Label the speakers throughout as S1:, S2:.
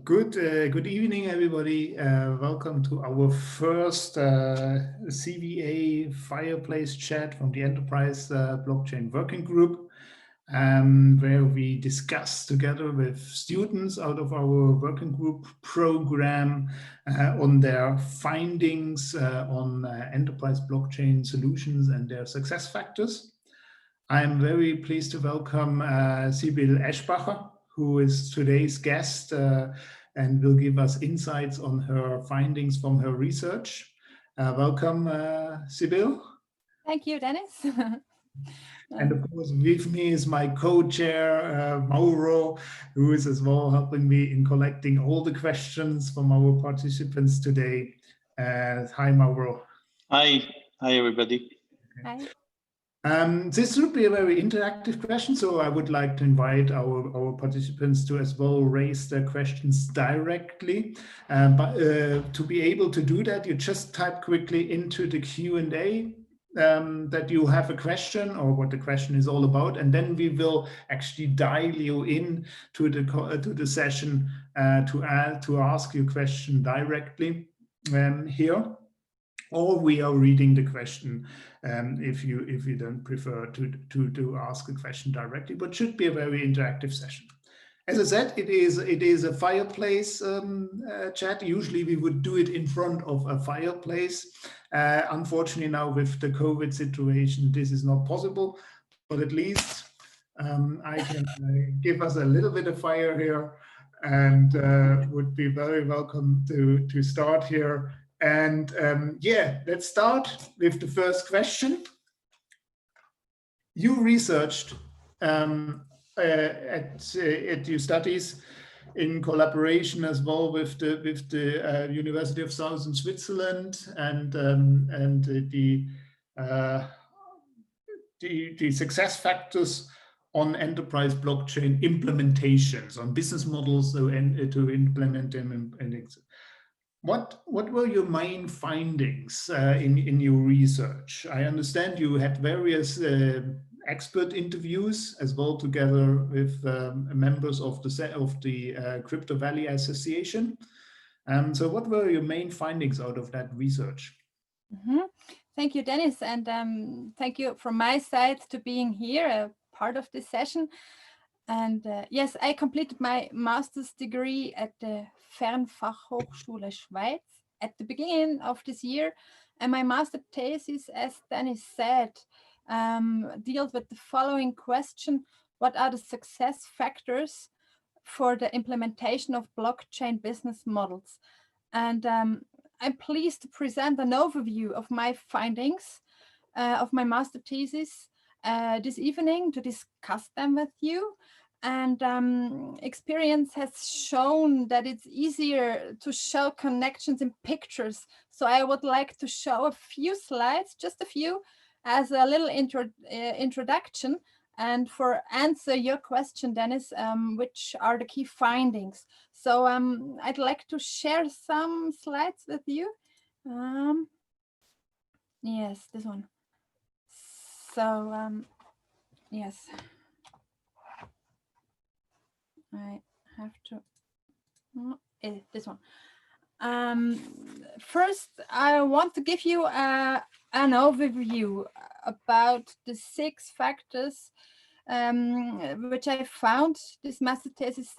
S1: Good evening, everybody. Welcome to our first CVA Fireplace chat from the Enterprise Blockchain Working Group, where we discuss together with students out of our working group program on their findings on enterprise blockchain solutions and their success factors. I'm very pleased to welcome Sybille Aeschbacher, who is today's guest and will give us insights on her findings from her research. Welcome, Sybille.
S2: Thank you, Dennis.
S1: And of course, with me is my co-chair, Mauro, who is as well helping me in collecting all the questions from our participants today. Hi, Mauro.
S3: Hi everybody.
S2: Hi.
S1: This would be a very interactive question, so I would like to invite our participants to as well raise their questions directly. But to be able to do that, you just type quickly into the Q&A that you have a question or what the question is all about, and then we will actually dial you in to the session to ask your question directly here. Or we are reading the question if you don't prefer to ask a question directly, but should be a very interactive session. As I said, it is a fireplace chat. Usually we would do it in front of a fireplace. Unfortunately now with the COVID situation, this is not possible, but at least I can give us a little bit of fire here and would be very welcome to start here. And yeah, let's start with the first question. You researched at your studies in collaboration as well with the University of Southern Switzerland and the success factors on enterprise blockchain implementations, on business models to implement them. What were your main findings in your research? I understand you had various expert interviews as well together with members of the Crypto Valley Association. So what were your main findings out of that research?
S2: Thank you, Dennis, and thank you from my side to being here, a part of this session. And yes, I completed my master's degree at the Fernfachhochschule Schweiz at the beginning of this year. And my master thesis, as Dennis said, deals with the following question: what are the success factors for the implementation of blockchain business models? And I'm pleased to present an overview of my findings of my master thesis this evening to discuss them with you. And experience has shown that it's easier to show connections in pictures. So I would like to show a few slides, just a few, as a little introduction, and for answer your question, Dennis, which are the key findings. So I'd like to share some slides with you. Yes, this one. So yes. I have to, this one. First, I want to give you an overview about the 6 factors which I found. This master thesis,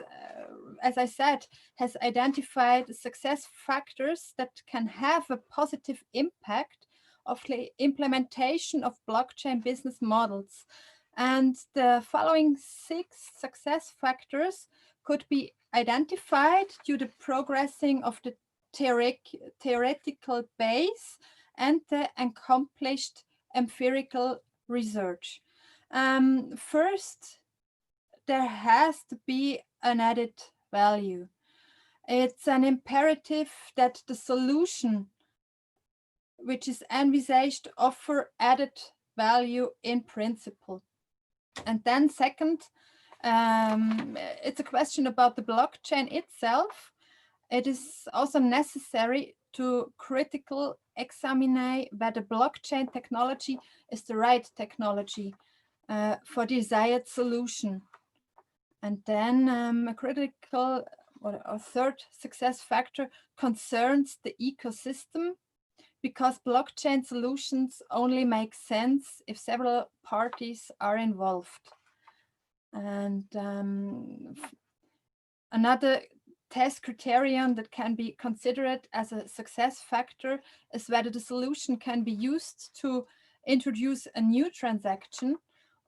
S2: as I said, has identified success factors that can have a positive impact of the implementation of blockchain business models. And the following 6 success factors could be identified due to the progressing of the theoretical base and the accomplished empirical research. First, there has to be an added value. It's an imperative that the solution which is envisaged offer added value in principle. And then second, it's a question about the blockchain itself. It is also necessary to critically examine whether blockchain technology is the right technology for desired solution. And then a critical or a third success factor concerns the ecosystem, because blockchain solutions only make sense if several parties are involved. And another test criterion that can be considered as a success factor is whether the solution can be used to introduce a new transaction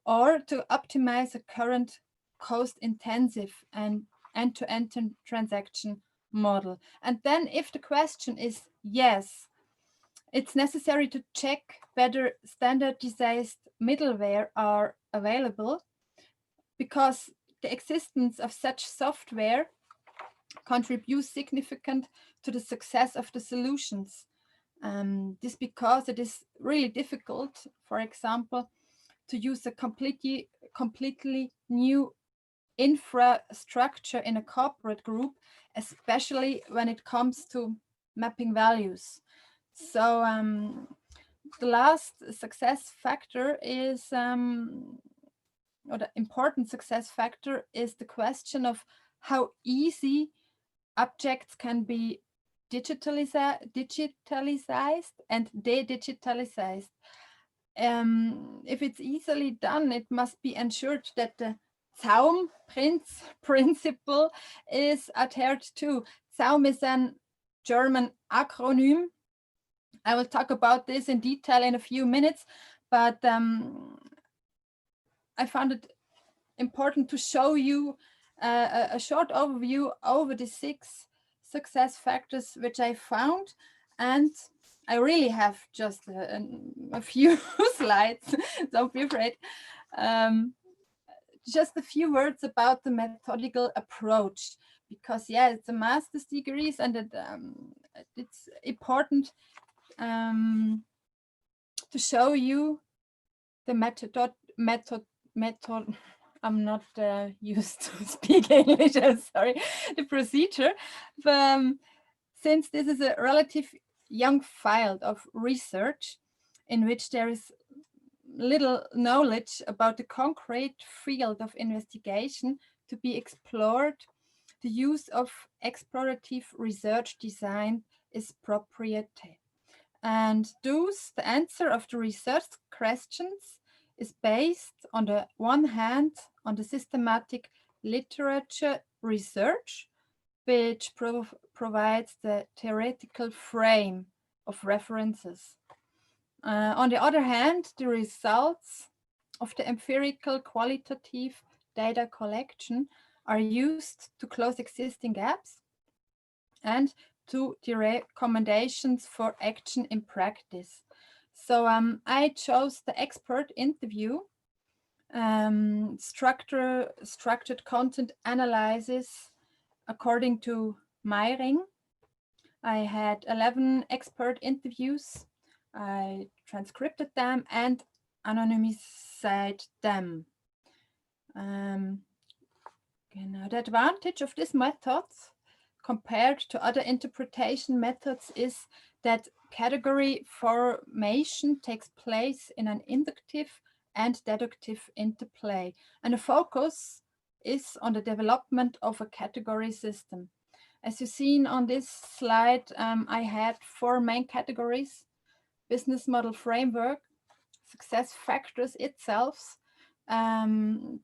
S2: or to optimize a current cost-intensive and end-to-end transaction model. And then if the question is yes, it's necessary to check whether standardized middleware are available, because the existence of such software contributes significantly to the success of the solutions. This because it is really difficult, for example, to use a completely new infrastructure in a corporate group, especially when it comes to mapping values. So the last success factor is, or the important success factor is the question of how easy objects can be digitalized and de-digitalized. If it's easily done, it must be ensured that the Zaum principle is adhered to. Zaum is a German acronym. I will talk about this in detail in a few minutes, but I found it important to show you a short overview over the 6 success factors which I found, and I really have just a few slides, don't be afraid. Just a few words about the methodical approach, because yeah, it's a master's degree, and it's important to show you the method. I'm not used to speak English, I'm sorry, the procedure. Since this is a relative young field of research in which there is little knowledge about the concrete field of investigation to be explored, the use of explorative research design is appropriate. And thus, the answer of the research questions is based, on the one hand, on the systematic literature research, which provides the theoretical frame of references. On the other hand, the results of the empirical qualitative data collection are used to close existing gaps and to the recommendations for action in practice. So I chose the expert interview, structured content analysis according to Meiring. I had 11 expert interviews. I transcribed them and anonymized them. The advantage of this method compared to other interpretation methods is that category formation takes place in an inductive and deductive interplay, and the focus is on the development of a category system. As you've seen on this slide, I had 4 main categories: business model framework, success factors itself,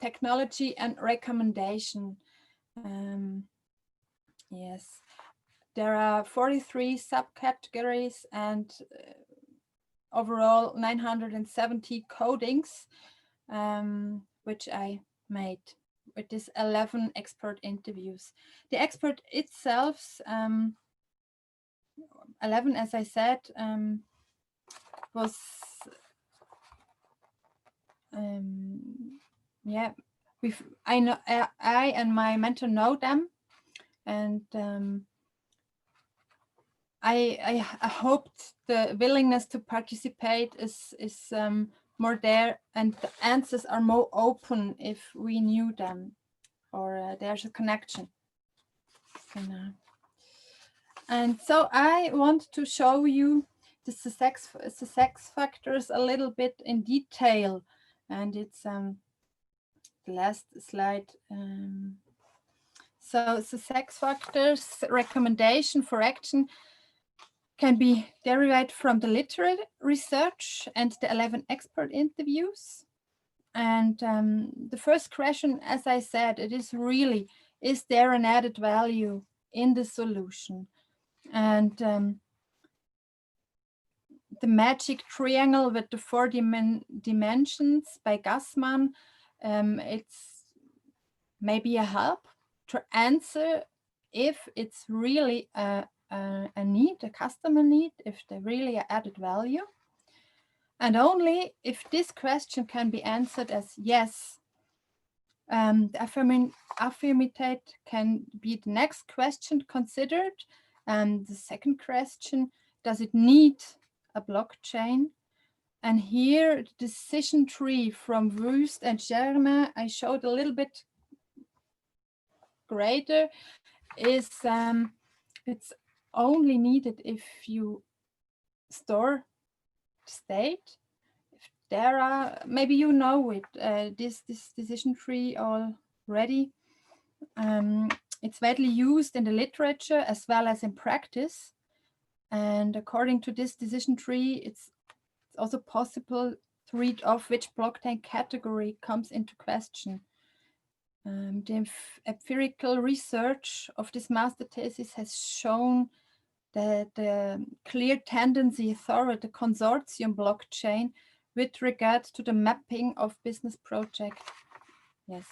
S2: technology, and recommendation. Yes, there are 43 subcategories and overall 970 codings, which I made with these 11 expert interviews. The expert itself, 11, as I said, was yeah, I and my mentor know them, and I hoped the willingness to participate is more there, and the answers are more open if we knew them, or there's a connection. And so I want to show you the success factors a little bit in detail, and it's the last slide. So success factors recommendation for action can be derived from the literature research and the 11 expert interviews. And the first question, as I said, it is really, is there an added value in the solution? And the magic triangle with the 4 dimensions by Gassman, it's maybe a help to answer if it's really a need, a customer need, if they really are added value. And only if this question can be answered as yes, the affirmative can be the next question considered. And the second question, does it need a blockchain? And here, the decision tree from Wust and Germain, I showed a little bit greater, is it's only needed if you store state. If there are, maybe you know it, this decision tree already. It's widely used in the literature as well as in practice. And according to this decision tree, it's also possible to read off which blockchain category comes into question. The empirical research of this master thesis has shown that the clear tendency toward the consortium blockchain with regard to the mapping of business project. Yes.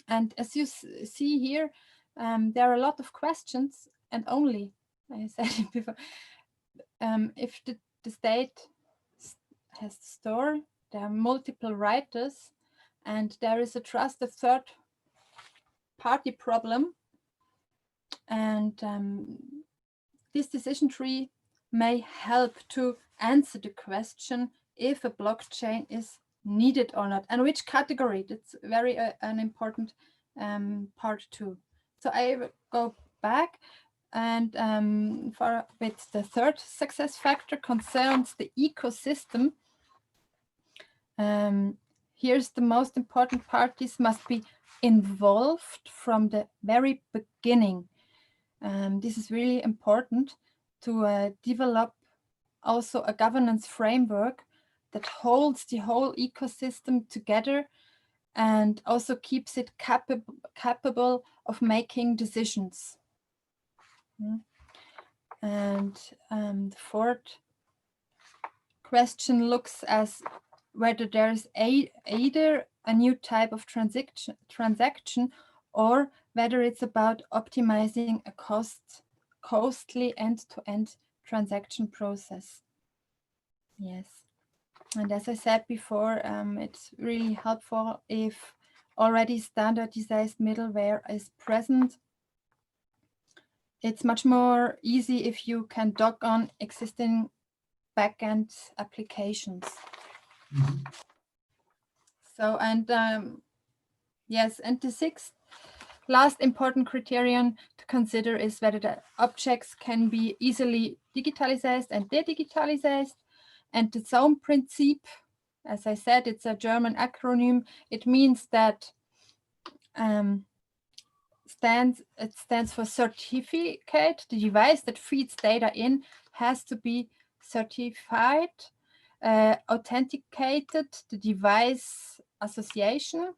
S2: And as you see here, there are a lot of questions, and only, I said it before, if the state has to store, there are multiple writers, and there is a trusted third party problem. And this decision tree may help to answer the question if a blockchain is needed or not, and which category. That's very an important part too. So I will go back, and with the third success factor concerns the ecosystem. Here's the most important: parties must be involved from the very beginning. This is really important to develop also a governance framework that holds the whole ecosystem together and also keeps it capable of making decisions. And the fourth question looks as whether there is either a new type of transaction or whether it's about optimizing a costly end-to-end transaction process. Yes. And as I said before, it's really helpful if already standardized middleware is present. It's much more easy if you can dock on existing backend applications. Mm-hmm. So, and yes, and the sixth last important criterion to consider is whether the objects can be easily digitalized and de-digitalized. And the Zone-Prinzip, as I said, it's a German acronym. It means that it stands for certificate. The device that feeds data in has to be certified, authenticated, the device association.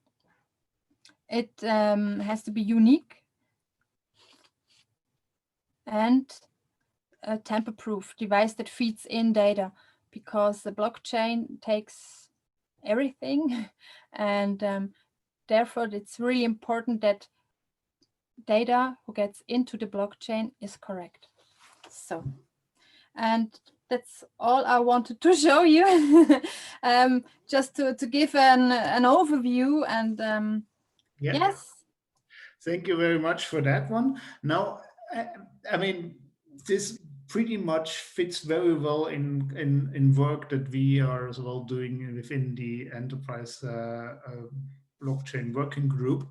S2: It has to be unique and a tamper-proof device that feeds in data, because the blockchain takes everything, and therefore it's really important that data who gets into the blockchain is correct. So, and that's all I wanted to show you, just to give an overview. And yeah. Yes.
S1: Thank you very much for that one. Now, I mean, this pretty much fits very well in work that we are as well doing within the enterprise blockchain working group.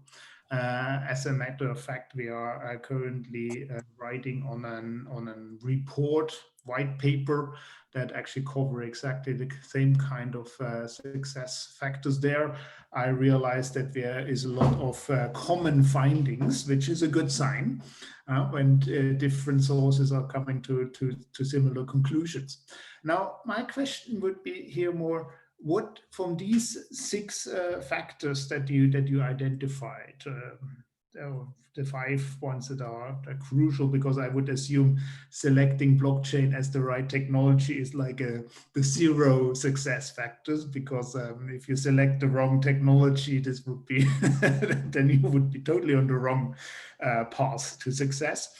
S1: As a matter of fact, we are currently writing on an report, white paper, that actually cover exactly the same kind of success factors there. I realized that there is a lot of common findings, which is a good sign when different sources are coming to similar conclusions. Now, my question would be here more, what from these 6 factors that you identified, the 5 ones that are crucial, because I would assume selecting blockchain as the right technology is like the 0 success factors, because if you select the wrong technology, this would be then you would be totally on the wrong path to success.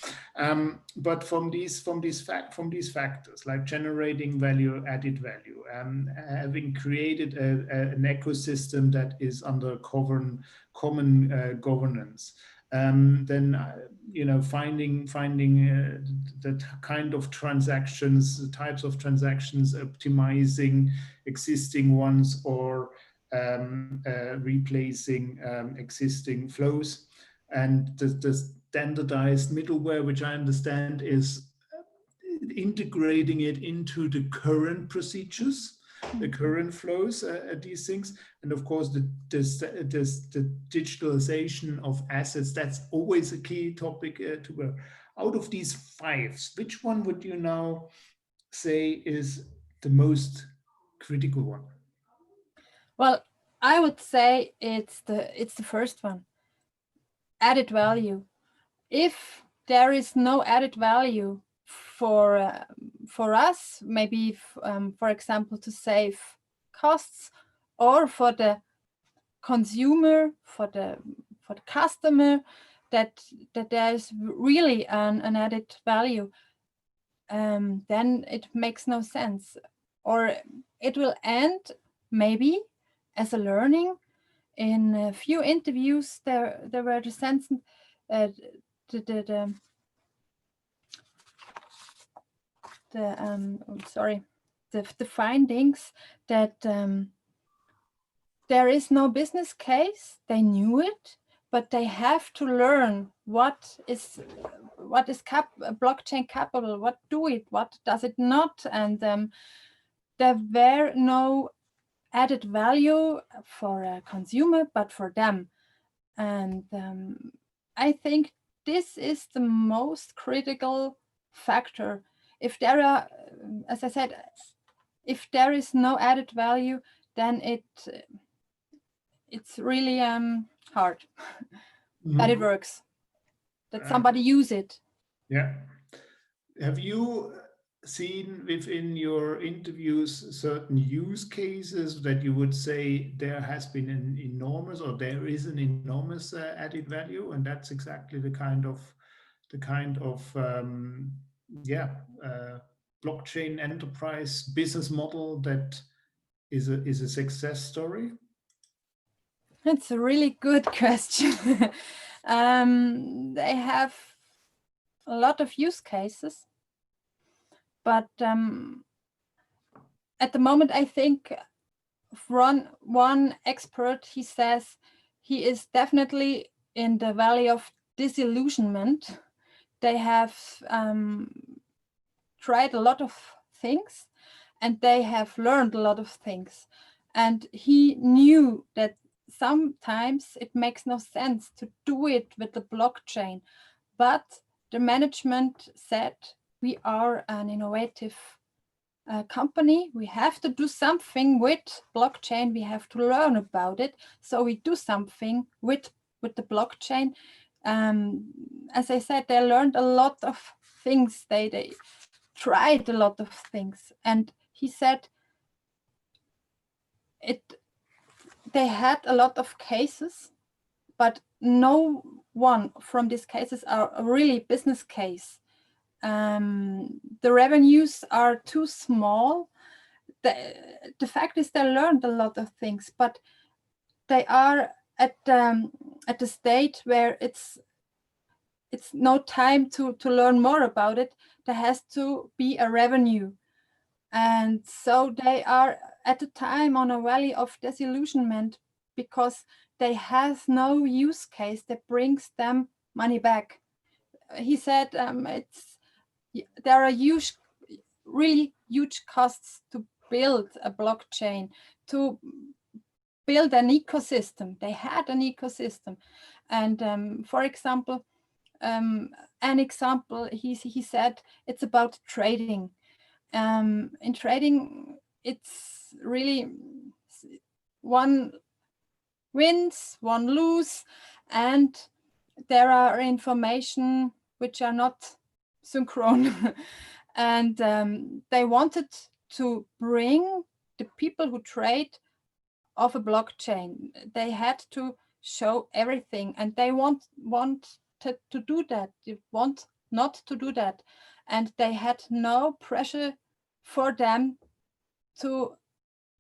S1: But from these factors, like generating added value, having created an ecosystem that is under common governance, then finding the kind of transactions, the types of transactions, optimizing existing ones, or replacing existing flows, and the standardized middleware, which I understand is integrating it into the current procedures, the current flows, these things. And of course, the digitalization of assets, that's always a key topic to out of these 5, which one would you now say is the most critical one?
S2: Well, I would say it's the first one, added value. If there is no added value for us, maybe for example to save costs, or for the consumer, for the customer, that there is really an added value, then it makes no sense, or it will end maybe as a learning. In a few interviews, there were the sense the findings that there is no business case. They knew it, but they have to learn what is blockchain capable, what does it not, and there were no added value for a consumer, but for them. And I think this is the most critical factor. If there are, as I said, if there is no added value, then it's really hard that it works, that somebody use it.
S1: Yeah. Have you seen within your interviews certain use cases that you would say there has been an enormous, or there is an enormous added value, and that's exactly the kind of blockchain enterprise business model that is a success story?
S2: That's a really good question. They have a lot of use cases, but at the moment, I think one expert, he says he is definitely in the valley of disillusionment. They have tried a lot of things, and they have learned a lot of things. And he knew that sometimes it makes no sense to do it with the blockchain, but the management said, we are an innovative company. We have to do something with blockchain. We have to learn about it. So we do something with the blockchain. As I said, they learned a lot of things. They tried a lot of things. And he said they had a lot of cases, but no one from these cases are a really business case. The revenues are too small. The fact is they learned a lot of things, but they are at the state where it's no time to learn more about it. There has to be a revenue. And so they are at the time on a valley of disillusionment, because they have no use case that brings them money back. He said there are really huge costs to build a blockchain, to build an ecosystem. They had an ecosystem, and for example, an example he said it's about trading. In trading, it's really one wins, one lose, and there are information which are not synchron. And they wanted to bring the people who trade off a blockchain. They had to show everything, and they wanted to do that. They want not to do that, and they had no pressure for them to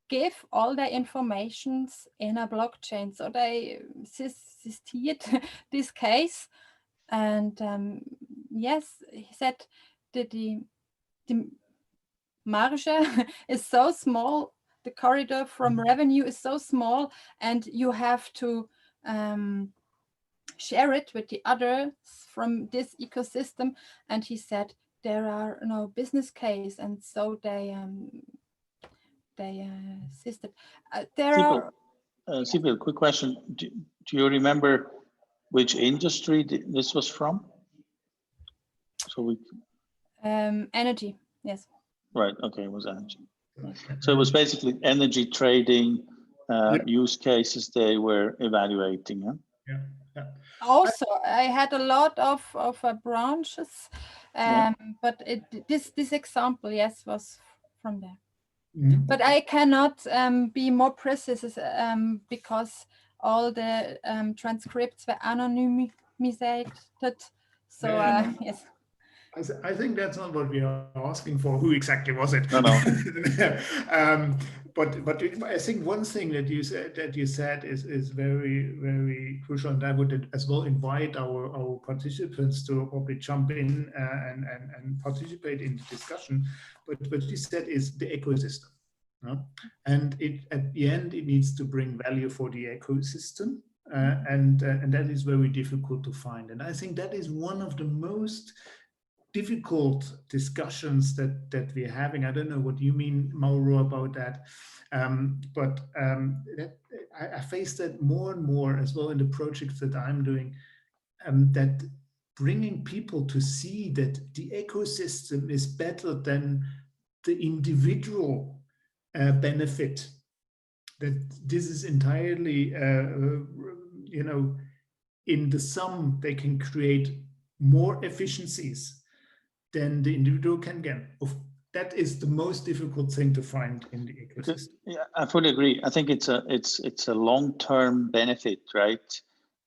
S2: give all their informations in a blockchain. So they assisted this case, and yes, he said that the marge is so small, the corridor from revenue is so small, and you have to share it with the others from this ecosystem. And he said there are no business case, and so they assisted.
S3: Sybille, quick question. Do you remember which industry this was from? So we.
S2: Energy, yes.
S3: Right. Okay, it was energy. So it was basically energy trading use cases they were evaluating. Huh?
S1: Yeah.
S2: Also, I had a lot of branches, but this example, yes, was from there. Mm-hmm. But I cannot be more precise because all the transcripts were anonymized. So yes.
S1: I think that's not what we are asking for. Who exactly was it?
S3: No.
S1: But I think one thing that you said is very, very crucial, and I would as well invite our participants to probably jump in and participate in the discussion. But what you said is the ecosystem, and at the end it needs to bring value for the ecosystem, and that is very difficult to find. And I think that is one of the most difficult discussions that we're having. I don't know what you mean, Mauro, about that, but I face that more and more as well in the projects that I'm doing, that bringing people to see that the ecosystem is better than the individual benefit, that this is entirely, in the sum, they can create more efficiencies than the individual can get. That is the most difficult thing to find in the ecosystem.
S3: Yeah, I fully agree. I think it's a long-term benefit, right?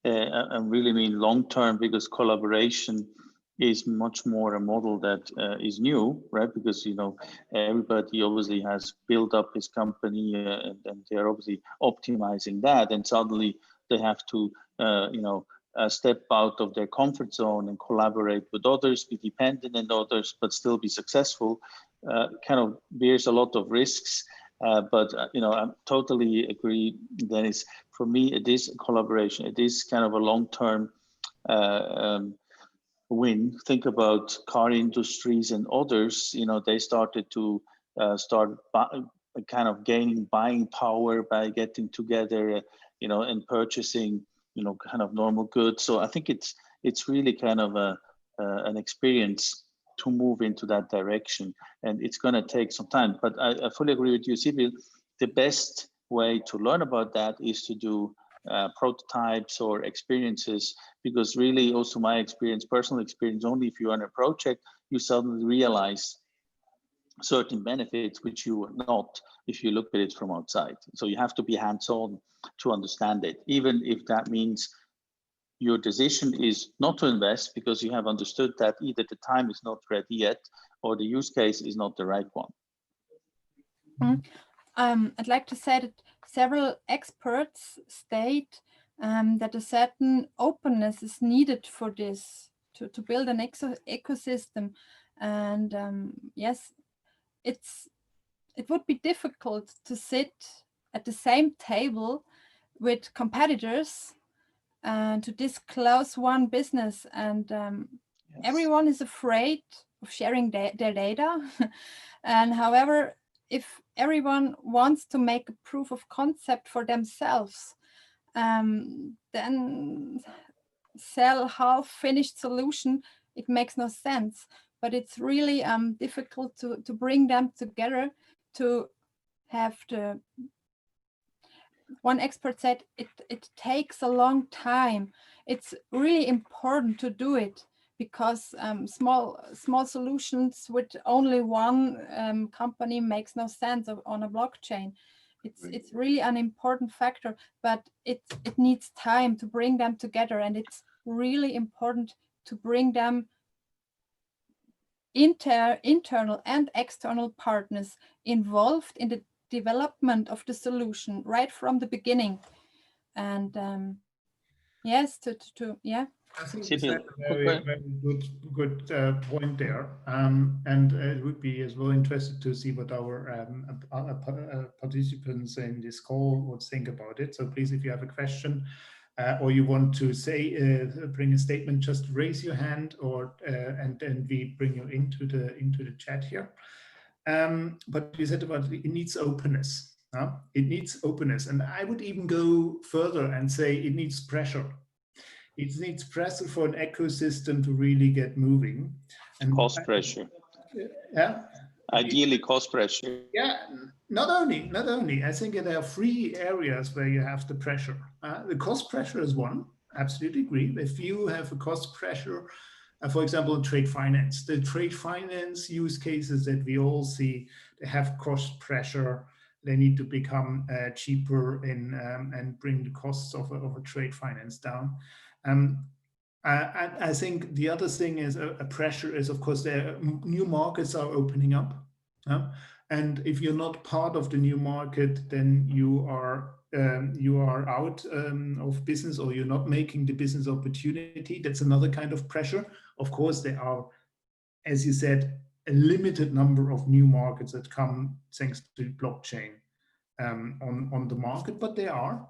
S3: I really mean long-term, because collaboration is much more a model that is new, right? Because everybody obviously has built up his company and they're obviously optimizing that, and suddenly they have to step out of their comfort zone and collaborate with others, be dependent on others, but still be successful. Kind of bears a lot of risks, but I totally agree, Dennis. For me, it is a collaboration. It is kind of a long-term win. Think about car industries and others. They started to kind of gaining buying power by getting together, and purchasing kind of normal goods. So I think it's really kind of an experience to move into that direction, and it's going to take some time. But I fully agree with you, Sybille. The best way to learn about that is to do prototypes or experiences, because really also my experience, personal experience, only if you're on a project, you suddenly realize certain benefits which you would not if you look at it from outside. So you have to be hands-on to understand it, even if that means your decision is not to invest because you have understood that either the time is not ready yet or the use case is not the right one.
S2: I'd like to say that several experts state that a certain openness is needed for this, to build an ecosystem. And yes, it would be difficult to sit at the same table with competitors to disclose one business, and
S3: Yes.
S2: everyone is afraid of sharing their data. And however, if everyone wants to make a proof of concept for themselves, then sell half-finished solution, it makes no sense. But it's really difficult to bring them together to have the. One expert said it takes a long time. It's really important to do it because small solutions with only one company makes no sense on a blockchain. It's really an important factor, but it needs time to bring them together, and it's really important to bring them internal and external partners involved in the development of the solution right from the beginning. And yes, yeah.
S1: I think
S3: Sybille,
S1: you said a very good point there, and it would be as well interested to see what our participants in this call would think about it. So please, if you have a question or you want to say bring a statement, just raise your hand, or and then we bring you into the chat here. But you said about it needs openness. It needs openness, and I would even go further and say it needs pressure. It needs pressure for an ecosystem to really get moving. And
S3: cost pressure.
S1: Yeah.
S3: Ideally, cost pressure.
S1: Yeah. Not only. I think there are 3 areas where you have the pressure. The cost pressure is one. Absolutely agree. If you have a cost pressure, for example, trade finance, the trade finance use cases that we all see, they have cost pressure. They need to become cheaper and bring the costs of a trade finance down. I think the other thing is a pressure is, of course, new markets are opening up. And if you're not part of the new market, then you are out of business, or you're not making the business opportunity. That's another kind of pressure. Of course, there are, as you said, a limited number of new markets that come thanks to blockchain on the market, but they are.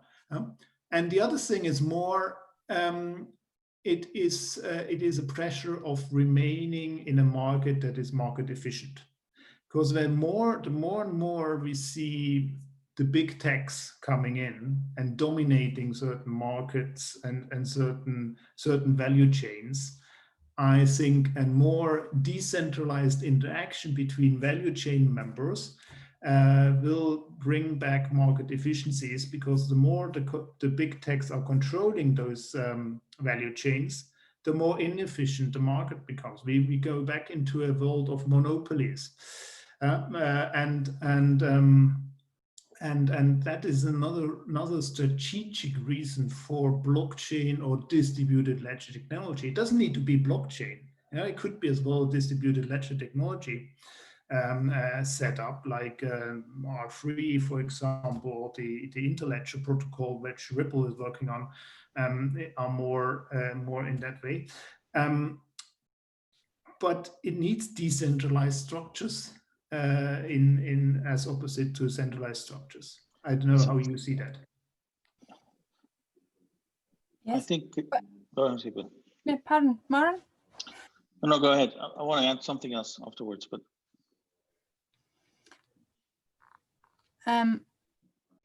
S1: And the other thing is more, it is a pressure of remaining in a market that is market efficient. Because the more and more we see the big techs coming in and dominating certain markets and certain value chains, I think a more decentralized interaction between value chain members will bring back market efficiencies, because the more the big techs are controlling those value chains, the more inefficient the market becomes. We go back into a world of monopolies, and that is another strategic reason for blockchain or distributed ledger technology. It doesn't need to be blockchain. It could be as well distributed ledger technology set up, like R3, for example, the Interledger protocol, which Ripple is working on, are more in that way. But it needs decentralized structures as opposite to centralized structures. I don't know how you see that.
S2: Yes.
S3: I think. Go ahead, Sybille.
S2: Yeah, pardon, Mauro?
S3: No, go ahead. I want to add something else afterwards, but.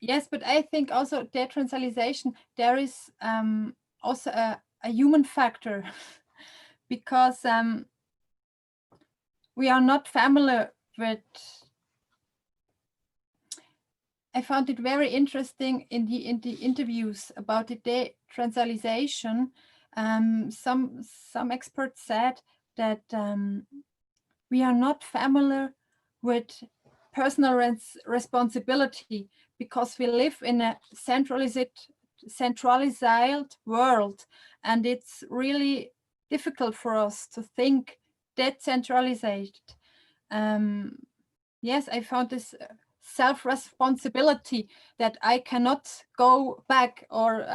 S2: Yes, but I think also decentralization, there is also a human factor, because we are not familiar with. I found it very interesting in the interviews about the decentralization. Some experts said that we are not familiar with personal responsibility, because we live in a centralized world, and it's really difficult for us to think decentralized. Yes, I found this self-responsibility, that I cannot go back or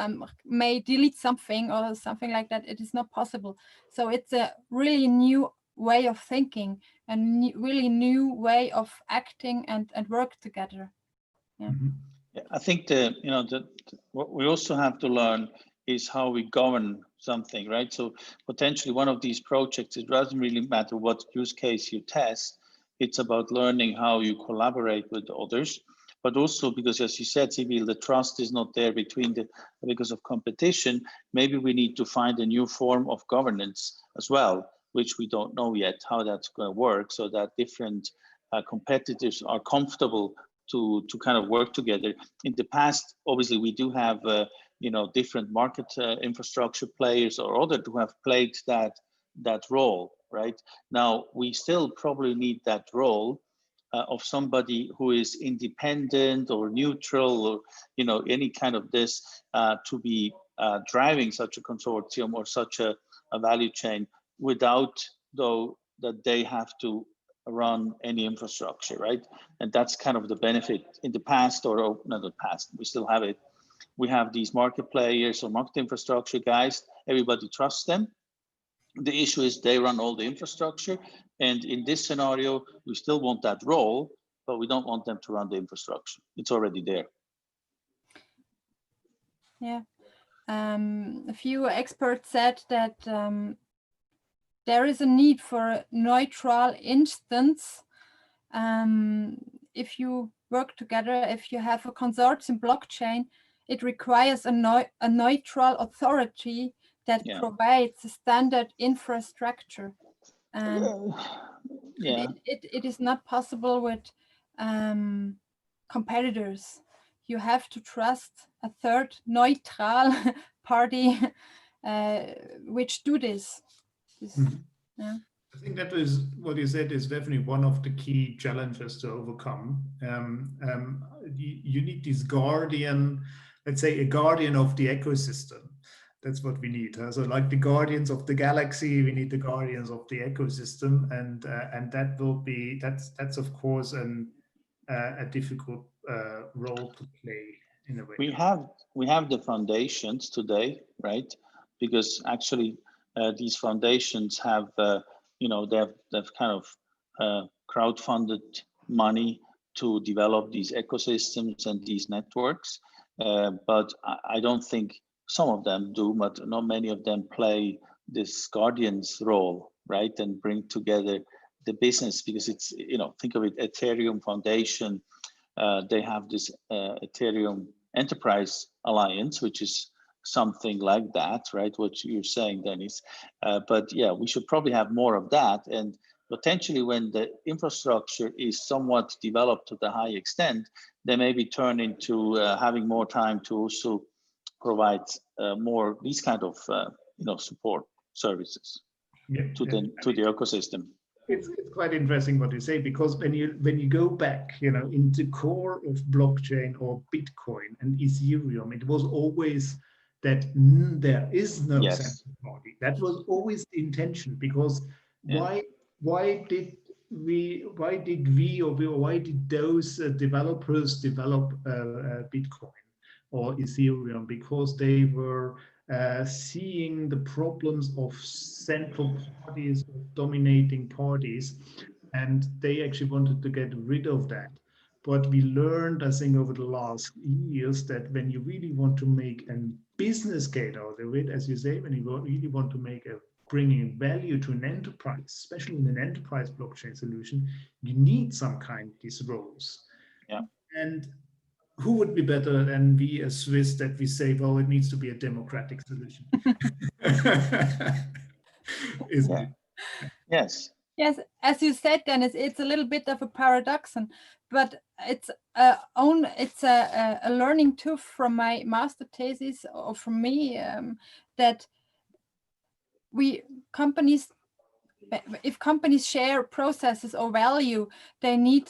S2: may delete something or something like that. It is not possible. So it's a really new way of thinking, and really new way of acting and work together. Yeah.
S3: Mm-hmm. I think what we also have to learn is how we govern something, right? So potentially one of these projects, it doesn't really matter what use case you test. It's about learning how you collaborate with others, but also because, as you said, Sybille, the trust is not there because of competition. Maybe we need to find a new form of governance as well, which we don't know yet how that's going to work, so that different competitors are comfortable to kind of work together. In the past, obviously, we do have different market infrastructure players or others who have played that role. Right now, we still probably need that role of somebody who is independent or neutral, or any kind of this to be driving such a consortium or such a value chain, without though that they have to run any infrastructure, right? And that's kind of the benefit. In the past, or not the past, we still have it. We have these market players or market infrastructure guys. Everybody trusts them. The issue is they run all the infrastructure. And in this scenario, we still want that role, but we don't want them to run the infrastructure. It's already there.
S2: Yeah. A few experts said that there is a need for a neutral instance. If you work together, if you have a consortium blockchain, it requires a neutral authority that provides a standard infrastructure. And it is not possible with competitors. You have to trust a third neutral party which do this. Yeah.
S1: I think that is what you said is definitely one of the key challenges to overcome. You need this guardian, let's say a guardian of the ecosystem. That's what we need. So like the guardians of the galaxy, we need the guardians of the ecosystem, and that will be, that's of course a difficult role to play in a way.
S3: We have the foundations today, right? Because actually these foundations have they've kind of crowdfunded money to develop these ecosystems and these networks, but I don't think some of them do, but not many of them play this guardian's role, right? And bring together the business, because it's, think of it, Ethereum Foundation, they have this Ethereum Enterprise Alliance, which is something like that, right? What you're saying, Dennis. But yeah, we should probably have more of that. And potentially when the infrastructure is somewhat developed to the high extent, they maybe turn into having more time to also provide more these kind of support services to the ecosystem.
S1: It's quite interesting what you say, because when you go back, in the core of blockchain or Bitcoin and Ethereum, it was always that there is no central party. That was always the intention, because why did those developers develop Bitcoin or Ethereum? Because they were seeing the problems of central parties, of dominating parties, and they actually wanted to get rid of that. But we learned, I think, over the last years that when you really want to make a business case out of it, as you say, when you really want to make bringing value to an enterprise, especially in an enterprise blockchain solution, you need some kind of these roles.
S3: Yeah.
S1: And who would be better than we as Swiss, that we say, well, it needs to be a democratic solution. Isn't it?
S3: Yes.
S2: Yes, as you said, Dennis, it's a little bit of a paradox, but it's a learning too from my master thesis, or from me, that if companies share processes or value, they need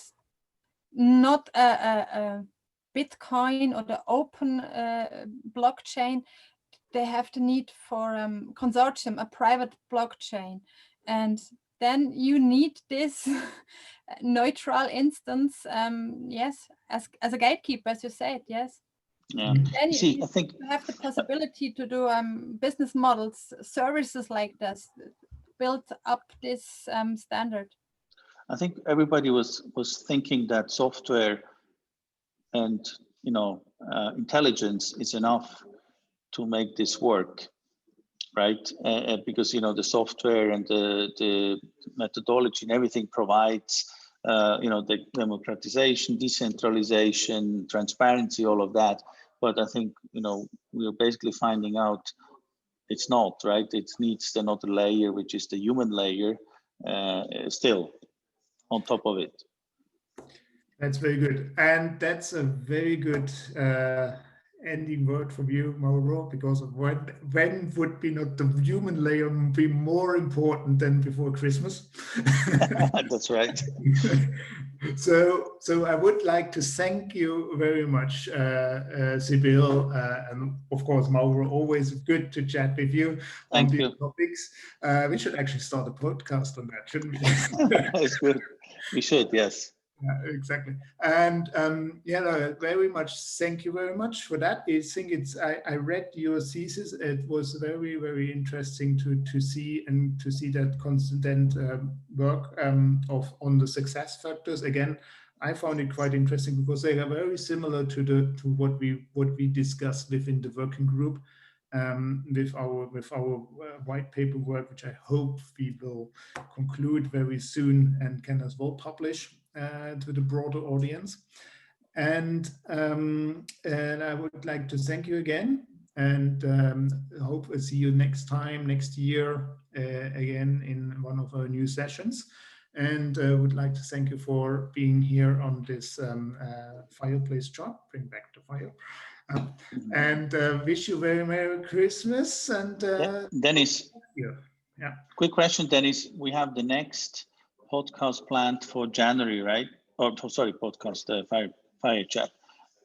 S2: not a Bitcoin or the open blockchain. They have the need for consortium, a private blockchain, and then you need this neutral instance, yes, as a gatekeeper, as you said, yes.
S3: Yeah.
S2: Then
S3: I think
S2: you have the possibility to do business models, services like this, build up this standard.
S3: I think everybody was thinking that software and intelligence is enough to make this work, right? Because the software and the methodology and everything provides the democratization, decentralization, transparency, all of that. But I think we're basically finding out it's not, right? It needs another layer, which is the human layer, still on top of it.
S1: That's very good, and that's a very good ending word from you, Mauro, because of when would be not the human layer be more important than before Christmas?
S3: That's right.
S1: So I would like to thank you very much, Sybille, and of course, Mauro, always good to chat with you on these topics. We should actually start a podcast on that, shouldn't we?
S3: It's good. We should, yes.
S1: Yeah, exactly. And very much thank you very much for that. I read your thesis. It was very, very interesting to see that constant work on the success factors. Again, I found it quite interesting because they are very similar to what we discussed within the working group. With our white paper work, which I hope we will conclude very soon and can as well publish to the broader audience. And I would like to thank you again, and hope I see you next year again in one of our new sessions. And would like to thank you for being here on this fireplace job. Bring back the fire. And wish you very Merry Christmas. And
S3: Dennis,
S1: yeah.
S3: Quick question, Dennis. We have the next podcast planned for January, right? Or sorry, podcast fire chat.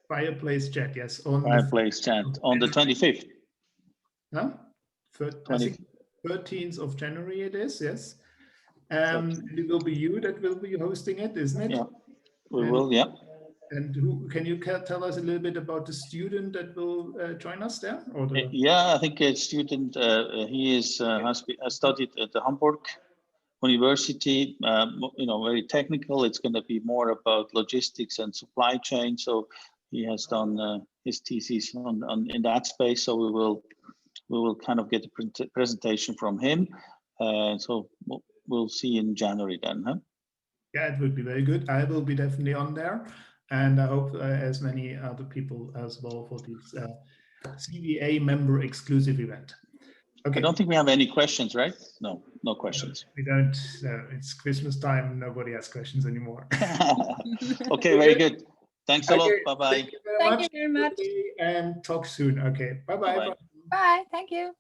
S1: Fireplace chat, yes.
S3: Fireplace chat on the 25th.
S1: Huh? I think 13th of January it is, yes. It will be you that will be hosting it, isn't it?
S3: Yeah, we will, yeah.
S1: And who can you tell us a little bit about the student that will join us there? Or
S3: Yeah, I think a student, he has studied at the Hamburg University, very technical. It's going to be more about logistics and supply chain. So he has done his thesis in that space. So we will kind of get a presentation from him. So we'll see in January then, huh?
S1: Yeah, it would be very good. I will be definitely on there. And I hope as many other people as well for this CVA member exclusive event. Okay.
S3: I don't think we have any questions, right? No questions.
S1: We don't. It's Christmas time. Nobody has questions anymore.
S3: Okay, very good. Thanks a lot. Bye-bye.
S2: Thank you very much.
S1: And talk soon. Okay. Bye-bye.
S2: Bye. Thank you.